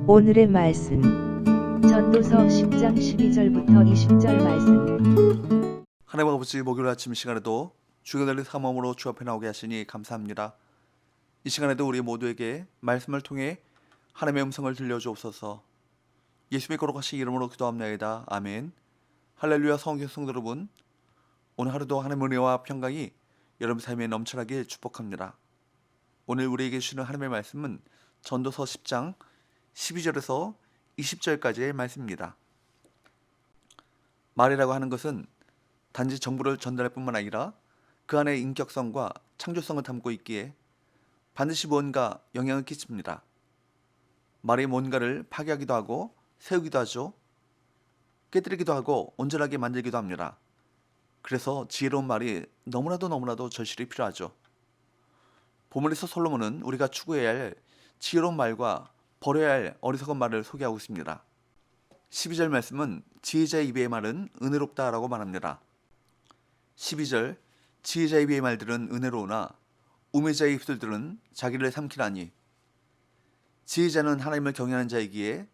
오늘의 말씀 전도서 10장 12절부터 20절 말씀. 하나님 아버지, 목요일 아침 시간에도 주가 열린 사모함으로 주 앞에 나오게 하시니 감사합니다. 이 시간에도 우리 모두에게 말씀을 통해 하나님의 음성을 들려주옵소서. 예수님의 거룩하신 이름으로 기도합나이다. 아멘. 할렐루야. 성경 여러분, 오늘 하루도 하나님의 은혜와 평강이 여러분 삶에 넘쳐나길 축복합니다. 오늘 우리에게 주시는 하나님의 말씀은 전도서 10장 12절에서 20절까지의 말씀입니다. 말이라고 하는 것은 단지 정보를 전달할 뿐만 아니라 그 안에 인격성과 창조성을 담고 있기에 반드시 무언가 영향을 끼칩니다. 말이 뭔가를 파괴하기도 하고 세우기도 하죠. 깨뜨리기도 하고 온전하게 만들기도 합니다. 그래서 지혜로운 말이 너무나도 절실히 필요하죠. 본문에서 솔로몬은 우리가 추구해야 할 지혜로운 말과 버려야 할 어리석은 말을 소개하고 있습니다. 12절 말씀은 지혜자의 입의 말은 은혜롭다라고 말합니다. 12절, 지혜자의 입의 말들은 은혜로우나 우매자의 입술들은 자기를 삼키나니. 지혜자는 하나님을 경외하는 자이기에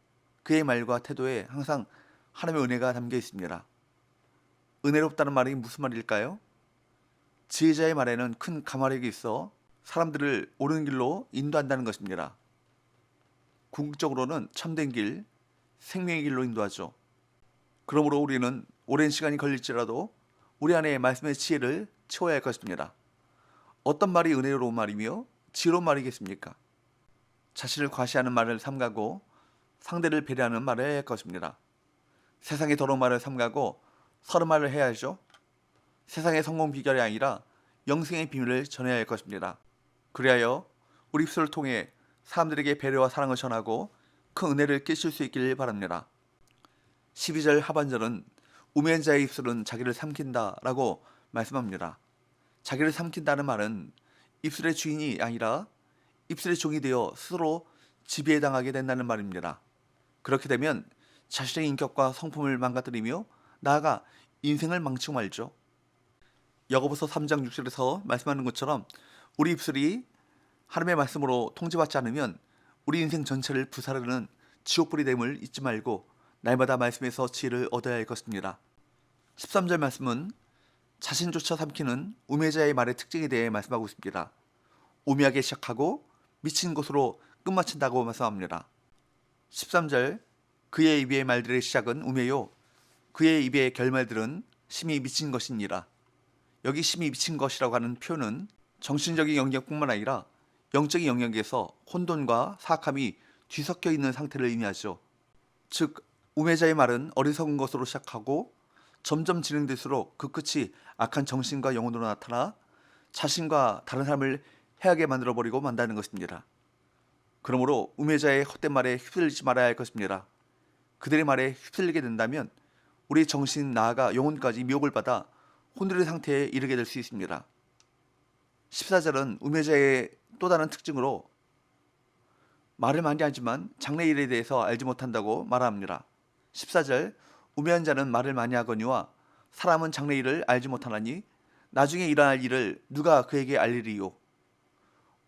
그의 말과 태도에 항상 하나님의 은혜가 담겨 있습니다. 은혜롭다는 말이 무슨 말일까요? 지혜자의 말에는 큰 가마력이 있어 사람들을 옳은 길로 인도한다는 것입니다. 궁극적으로는 참된 길, 생명의 길로 인도하죠. 그러므로 우리는 오랜 시간이 걸릴지라도 우리 안에 말씀의 지혜를 채워야 할 것입니다. 어떤 말이 은혜로운 말이며 지혜로운 말이겠습니까? 자신을 과시하는 말을 삼가고 상대를 배려하는 말을 해야 할 것입니다. 세상의 더러운 말을 삼가고 선한 말을 해야 하죠. 세상의 성공 비결이 아니라 영생의 비밀을 전해야 할 것입니다. 그리하여 우리 입술을 통해 사람들에게 배려와 사랑을 전하고 큰 은혜를 끼칠 수 있기를 바랍니다. 12절 하반절은 우매한 자의 입술은 자기를 삼킨다 라고 말씀합니다. 자기를 삼킨다는 말은 입술의 주인이 아니라 입술의 종이 되어 스스로 지배당하게 된다는 말입니다. 그렇게 되면 자신의 인격과 성품을 망가뜨리며 나아가 인생을 망치고 말죠. 야고보서 3장 6절에서 말씀하는 것처럼 우리 입술이 하나님의 말씀으로 통제받지 않으면 우리 인생 전체를 부사르는 지옥불이 됨을 잊지 말고 날마다 말씀에서 지혜를 얻어야 할 것입니다. 13절 말씀은 자신조차 삼키는 우매자의 말의 특징에 대해 말씀하고 있습니다. 우매하게 시작하고 미친 것으로 끝마친다고 말씀합니다. 13절, 그의 입의 말들의 시작은 우매요 그의 입의 결말들은 심히 미친 것이니라. 여기 심히 미친 것이라고 하는 표현은 정신적인 영역뿐만 아니라 영적인 영역에서 혼돈과 사악함이 뒤섞여 있는 상태를 의미하죠. 즉, 우매자의 말은 어리석은 것으로 시작하고 점점 진행될수록 그 끝이 악한 정신과 영혼으로 나타나 자신과 다른 사람을 해하게 만들어버리고 만다는 것입니다. 그러므로 우매자의 헛된 말에 휩쓸리지 말아야 할 것입니다. 그들의 말에 휩쓸리게 된다면 우리 정신 나아가 영혼까지 미혹을 받아 혼돈의 상태에 이르게 될 수 있습니다. 14절은 우매자의 또 다른 특징으로 말을 많이 하지만 장래일에 대해서 알지 못한다고 말합니다. 14절, 우매한 자는 말을 많이 하거니와 사람은 장래일을 알지 못하나니 나중에 일어날 일을 누가 그에게 알리리요.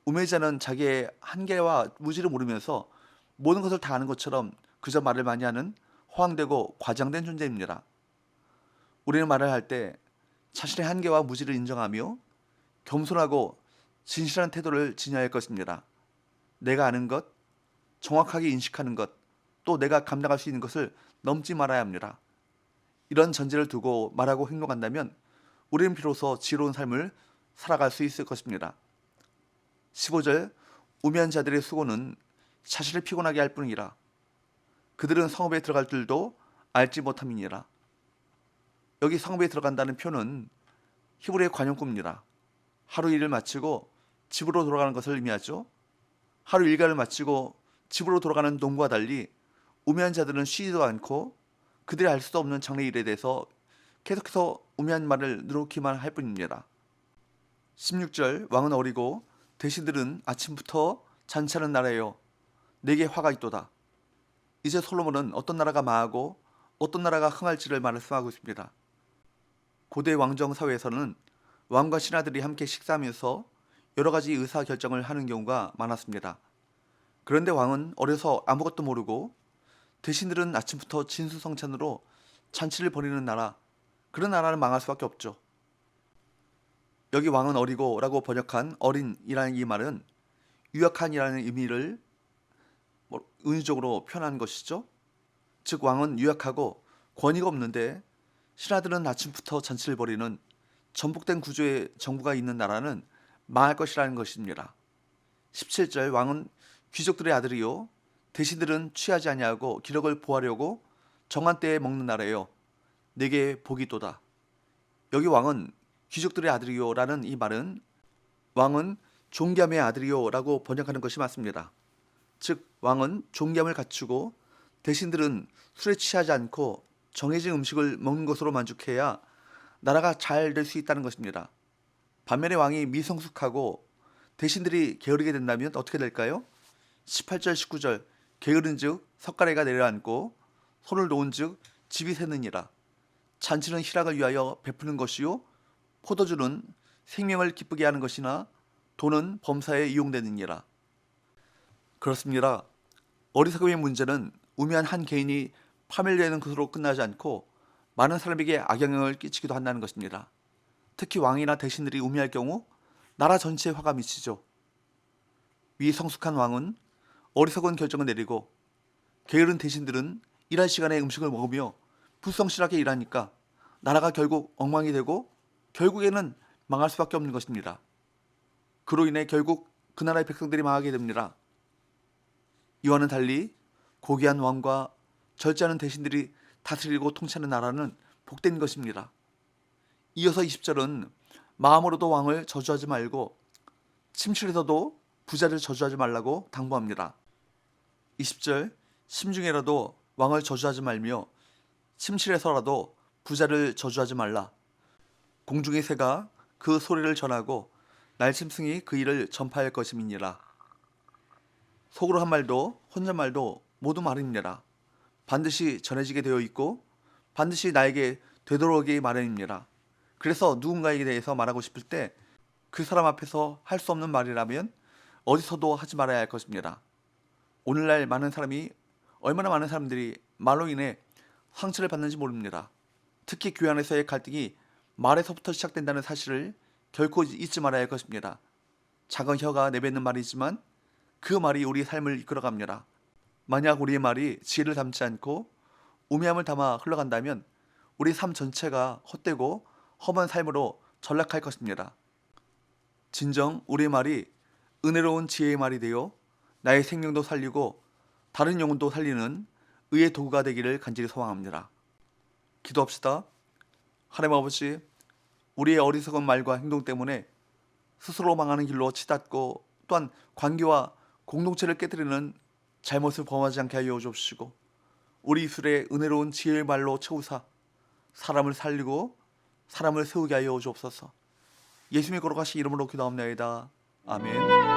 우매자는 자기의 한계와 무지를 모르면서 모든 것을 다 아는 것처럼 그저 말을 많이 하는 허황되고 과장된 존재입니다. 우리는 말을 할 때 자신의 한계와 무지를 인정하며 겸손하고 진실한 태도를 지녀야 할 것입니다. 내가 아는 것, 정확하게 인식하는 것, 또 내가 감당할 수 있는 것을 넘지 말아야 합니다. 이런 전제를 두고 말하고 행동한다면 우리는 비로소 지혜로운 삶을 살아갈 수 있을 것입니다. 15절, 우매한 자들의 수고는 자신을 피곤하게 할 뿐이라. 그들은 성읍에 들어갈 줄도 알지 못함이니라. 여기 성읍에 들어간다는 표는 히브리의 관용구입니다. 하루 일을 마치고 집으로 돌아가는 것을 의미하죠. 하루 일과를 마치고 집으로 돌아가는 농부와 달리 우매한 자들은 쉬지도 않고 그들이 알 수도 없는 장래일에 대해서 계속해서 우매한 말을 누르기만 할 뿐입니다. 16절, 왕은 어리고 대신들은 아침부터 잔치하는 나라예요. 내게 화가 있도다. 이제 솔로몬은 어떤 나라가 망하고 어떤 나라가 흥할지를 말씀하고 있습니다. 고대 왕정 사회에서는 왕과 신하들이 함께 식사하면서 여러 가지 의사 결정을 하는 경우가 많았습니다. 그런데 왕은 어려서 아무것도 모르고 대신들은 아침부터 진수성찬으로 잔치를 벌이는 나라, 그런 나라는 망할 수밖에 없죠. 여기 왕은 어리고 라고 번역한 어린이라는 이 말은 유약한이라는 의미를 은유적으로 표현한 것이죠. 즉 왕은 유약하고 권위가 없는데 신하들은 아침부터 잔치를 벌이는 전복된 구조의 정부가 있는 나라는 망할 것이라는 것입니다. 17절 왕은 귀족들의 아들이요 대신들은 취하지 아니하고 기력을 보하려고 정한 때에 먹는 나라요 내게 복이 또다. 여기 왕은 귀족들의 아들이요 라는 이 말은 왕은 존귀함의 아들이요 라고 번역하는 것이 맞습니다. 즉 왕은 존귀함을 갖추고 대신들은 술에 취하지 않고 정해진 음식을 먹는 것으로 만족해야 나라가 잘 될 수 있다는 것입니다. 반면에 왕이 미성숙하고 대신들이 게으르게 된다면 어떻게 될까요? 18절 19절 게으른 즉 석가래가 내려앉고 손을 놓은 즉 집이 새느니라. 잔치는 희락을 위하여 베푸는 것이요 포도주는 생명을 기쁘게 하는 것이나 돈은 범사에 이용되느니라. 그렇습니다. 어리석음의 문제는 우매한 한 개인이 파멸되는 것으로 끝나지 않고 많은 사람에게 악영향을 끼치기도 한다는 것입니다. 특히 왕이나 대신들이 우매할 경우 나라 전체에 화가 미치죠. 위 성숙한 왕은 어리석은 결정을 내리고 게으른 대신들은 일할 시간에 음식을 먹으며 불성실하게 일하니까 나라가 결국 엉망이 되고 결국에는 망할 수밖에 없는 것입니다. 그로 인해 결국 그 나라의 백성들이 망하게 됩니다. 이와는 달리 고귀한 왕과 절제하는 대신들이 다스리고 통치하는 나라는 복된 것입니다. 이어서 20절은 마음으로도 왕을 저주하지 말고 침실에서도 부자를 저주하지 말라고 당부합니다. 20절 심중에라도 왕을 저주하지 말며 침실에서라도 부자를 저주하지 말라. 공중의 새가 그 소리를 전하고 날짐승이 그 일을 전파할 것임이니라. 속으로 한 말도 혼잣말도 모두 말입니다. 반드시 전해지게 되어 있고 반드시 나에게 되돌아오기 마련입니다. 그래서 누군가에게 대해서 말하고 싶을 때 그 사람 앞에서 할 수 없는 말이라면 어디서도 하지 말아야 할 것입니다. 오늘날 얼마나 많은 사람들이 말로 인해 상처를 받는지 모릅니다. 특히 교회 안에서의 갈등이 말에서부터 시작된다는 사실을 결코 잊지 말아야 할 것입니다. 작은 혀가 내뱉는 말이지만 그 말이 우리의 삶을 이끌어갑니다. 만약 우리의 말이 지혜를 담지 않고 우매함을 담아 흘러간다면 우리 삶 전체가 헛되고 험한 삶으로 전락할 것입니다. 진정 우리의 말이 은혜로운 지혜의 말이 되어 나의 생명도 살리고 다른 영혼도 살리는 의의 도구가 되기를 간절히 소망합니다. 기도합시다. 하나님 아버지, 우리의 어리석은 말과 행동 때문에 스스로 망하는 길로 치닫고 또한 관계와 공동체를 깨뜨리는 잘못을 범하지 않게 하여 주옵시고 우리 입술에 은혜로운 지혜의 말로 채우사 사람을 살리고 사람을 세우게 하여 주옵소서. 예수님의 거룩하신 이름으로 기도합나이다. 아멘.